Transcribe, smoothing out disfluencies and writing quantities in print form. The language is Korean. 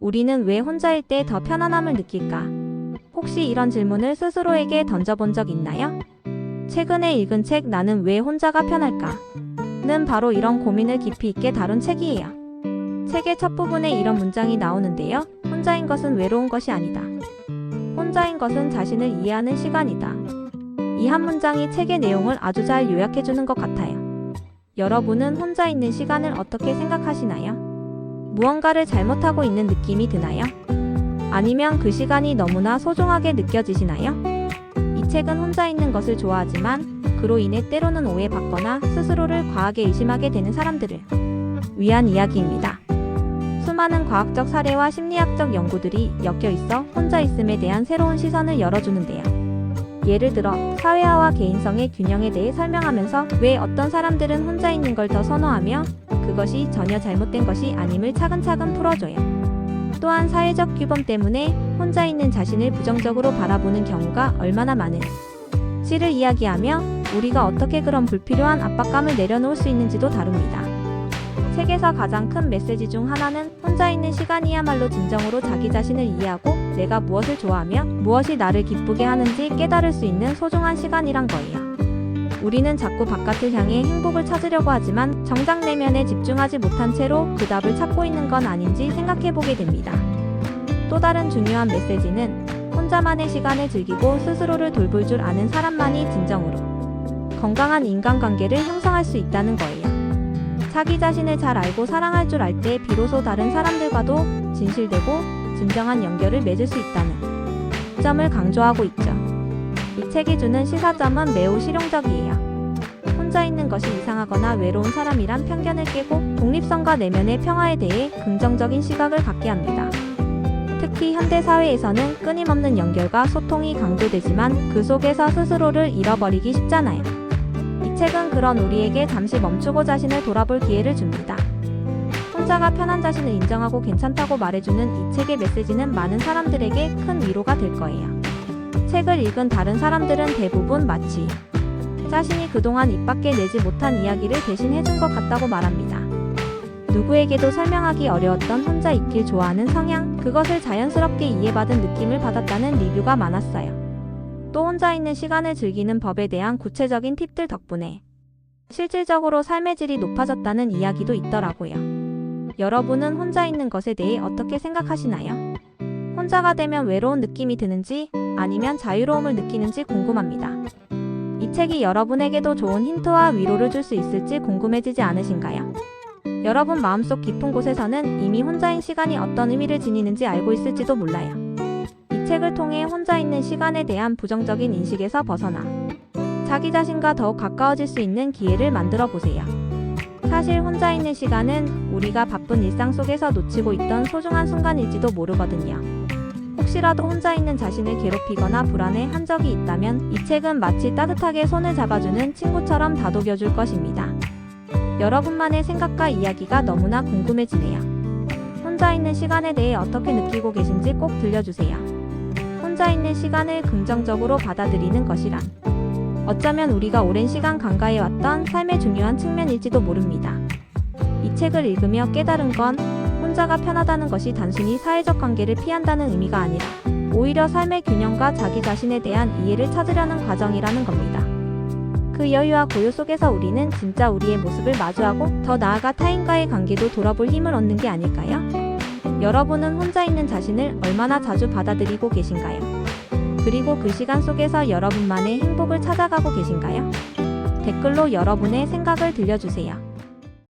우리는 왜 혼자일 때 더 편안함을 느낄까? 혹시 이런 질문을 스스로에게 던져본 적 있나요? 최근에 읽은 책 나는 왜 혼자가 편할까? 는 바로 이런 고민을 깊이 있게 다룬 책이에요. 책의 첫 부분에 이런 문장이 나오는데요. 혼자인 것은 외로운 것이 아니다. 혼자인 것은 자신을 이해하는 시간이다. 이 한 문장이 책의 내용을 아주 잘 요약해주는 것 같아요. 여러분은 혼자 있는 시간을 어떻게 생각하시나요? 무언가를 잘못하고 있는 느낌이 드나요? 아니면 그 시간이 너무나 소중하게 느껴지시나요? 이 책은 혼자 있는 것을 좋아하지만 그로 인해 때로는 오해받거나 스스로를 과하게 의심하게 되는 사람들을 위한 이야기입니다. 수많은 과학적 사례와 심리학적 연구들이 엮여 있어 혼자 있음에 대한 새로운 시선을 열어주는데요. 예를 들어 사회화와 개인성의 균형에 대해 설명하면서 왜 어떤 사람들은 혼자 있는 걸 더 선호하며 그것이 전혀 잘못된 것이 아님을 차근차근 풀어줘요. 또한 사회적 규범 때문에 혼자 있는 자신을 부정적으로 바라보는 경우가 얼마나 많은지를 이야기하며 우리가 어떻게 그런 불필요한 압박감을 내려놓을 수 있는지도 다룹니다. 책에서 가장 큰 메시지 중 하나는 혼자 있는 시간이야말로 진정으로 자기 자신을 이해하고 내가 무엇을 좋아하며 무엇이 나를 기쁘게 하는지 깨달을 수 있는 소중한 시간이란 거예요. 우리는 자꾸 바깥을 향해 행복을 찾으려고 하지만 정작 내면에 집중하지 못한 채로 그 답을 찾고 있는 건 아닌지 생각해보게 됩니다. 또 다른 중요한 메시지는 혼자만의 시간을 즐기고 스스로를 돌볼 줄 아는 사람만이 진정으로 건강한 인간관계를 형성할 수 있다는 거예요. 자기 자신을 잘 알고 사랑할 줄 알 때 비로소 다른 사람들과도 진실되고 진정한 연결을 맺을 수 있다는 점을 강조하고 있죠. 이 책이 주는 시사점은 매우 실용적이에요. 혼자 있는 것이 이상하거나 외로운 사람이란 편견을 깨고 독립성과 내면의 평화에 대해 긍정적인 시각을 갖게 합니다. 특히 현대사회에서는 끊임없는 연결과 소통이 강조되지만 그 속에서 스스로를 잃어버리기 쉽잖아요. 이 책은 그런 우리에게 잠시 멈추고 자신을 돌아볼 기회를 줍니다. 혼자가 편한 자신을 인정하고 괜찮다고 말해주는 이 책의 메시지는 많은 사람들에게 큰 위로가 될 거예요. 책을 읽은 다른 사람들은 대부분 마치 자신이 그동안 입 밖에 내지 못한 이야기를 대신 해준 것 같다고 말합니다. 누구에게도 설명하기 어려웠던 혼자 있길 좋아하는 성향, 그것을 자연스럽게 이해받은 느낌을 받았다는 리뷰가 많았어요. 또 혼자 있는 시간을 즐기는 법에 대한 구체적인 팁들 덕분에 실질적으로 삶의 질이 높아졌다는 이야기도 있더라고요. 여러분은 혼자 있는 것에 대해 어떻게 생각하시나요? 혼자가 되면 외로운 느낌이 드는지 아니면 자유로움을 느끼는지 궁금합니다. 이 책이 여러분에게도 좋은 힌트와 위로를 줄 수 있을지 궁금해지지 않으신가요? 여러분 마음속 깊은 곳에서는 이미 혼자인 시간이 어떤 의미를 지니는지 알고 있을지도 몰라요. 이 책을 통해 혼자 있는 시간에 대한 부정적인 인식에서 벗어나 자기 자신과 더욱 가까워질 수 있는 기회를 만들어 보세요. 사실 혼자 있는 시간은 우리가 바쁜 일상 속에서 놓치고 있던 소중한 순간일지도 모르거든요. 혹시라도 혼자 있는 자신을 괴롭히거나 불안해한 적이 있다면 이 책은 마치 따뜻하게 손을 잡아주는 친구처럼 다독여줄 것입니다. 여러분만의 생각과 이야기가 너무나 궁금해지네요. 혼자 있는 시간에 대해 어떻게 느끼고 계신지 꼭 들려주세요. 혼자 있는 시간을 긍정적으로 받아들이는 것이란 어쩌면 우리가 오랜 시간 간과해왔던 삶의 중요한 측면일지도 모릅니다. 이 책을 읽으며 깨달은 건 혼자가 편하다는 것이 단순히 사회적 관계를 피한다는 의미가 아니라 오히려 삶의 균형과 자기 자신에 대한 이해를 찾으려는 과정이라는 겁니다. 그 여유와 고요 속에서 우리는 진짜 우리의 모습을 마주하고 더 나아가 타인과의 관계도 돌아볼 힘을 얻는 게 아닐까요? 여러분은 혼자 있는 자신을 얼마나 자주 받아들이고 계신가요? 그리고 그 시간 속에서 여러분만의 행복을 찾아가고 계신가요? 댓글로 여러분의 생각을 들려주세요.